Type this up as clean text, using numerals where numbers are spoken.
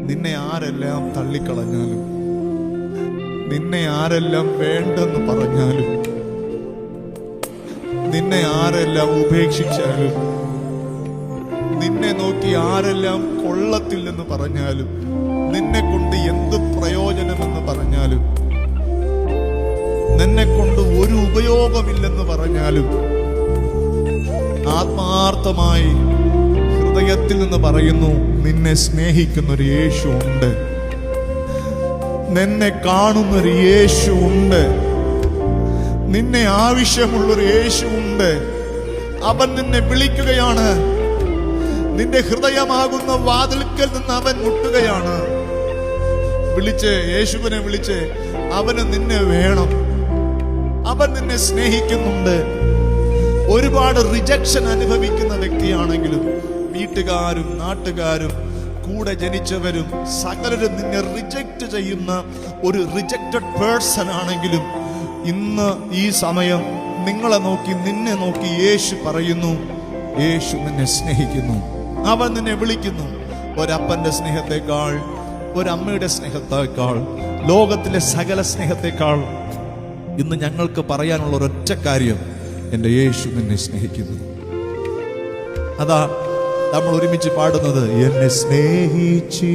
നിന്നെ ആരെല്ലാം തള്ളിക്കളഞ്ഞാലും, നിന്നെ ആരെല്ലാം വേണ്ടെന്ന് പറഞ്ഞാലും, നിന്നെ ആരെല്ലാം ഉപേക്ഷിച്ചാലും, നിന്നെ നോക്കി ആരെല്ലാം കൊള്ളത്തില്ലെന്ന് പറഞ്ഞാലും, നിന്നെ കൊണ്ട് എന്ത് പ്രയോജനമെന്ന് പറഞ്ഞാലും, നിന്നെ കൊണ്ട് ഒരു ഉപയോഗമില്ലെന്ന് പറഞ്ഞാലും, ആത്മാർത്ഥമായി ഹൃദയത്തിൽ നിന്ന് പറയുന്നു, നിന്നെ സ്നേഹിക്കുന്നൊരു യേശു ഉണ്ട്, നിന്നെ കാണുന്നൊരു യേശു ഉണ്ട്, നിന്നെ ആവശ്യമുള്ളൊരു യേശു ഉണ്ട്. അവൻ നിന്നെ വിളിക്കുകയാണ്. നിന്റെ ഹൃദയമാകുന്ന വാതിൽക്കൽ നിന്ന് അവൻ മുട്ടുകയാണ്. വിളിച്ച്, യേശുവിനെ വിളിച്ച്, അവന് നിന്നെ വേണം. അവൻ നിന്നെ സ്നേഹിക്കുന്നുണ്ട്. ഒരുപാട് റിജക്ഷൻ അനുഭവിക്കുന്ന വ്യക്തിയാണെങ്കിലും, വീട്ടുകാരും നാട്ടുകാരും കൂടെ ജനിച്ചവരും സകലരും നിന്നെ റിജക്റ്റ് ചെയ്യുന്ന ഒരു റിജക്റ്റഡ് പേഴ്സൺ ആണെങ്കിലും, ഇന്ന് ഈ സമയം നിങ്ങളെ നോക്കി, നിന്നെ നോക്കി യേശു പറയുന്നു, യേശു നിന്നെ സ്നേഹിക്കുന്നു. അവൻ നിന്നെ വിളിക്കുന്നു. ഒരപ്പന്റെ സ്നേഹത്തെക്കാൾ, ഒരമ്മയുടെ സ്നേഹത്തേക്കാൾ, ലോകത്തിലെ സകല സ്നേഹത്തെക്കാൾ ഇന്ന് ഞങ്ങൾക്ക് പറയാനുള്ള ഒരൊറ്റ കാര്യം, എൻ്റെ യേശു നിന്നെ സ്നേഹിക്കുന്നു. അതാ നമ്മൾ ഒരുമിച്ച് പാടുന്നത്, എന്നെ സ്നേഹിച്ചു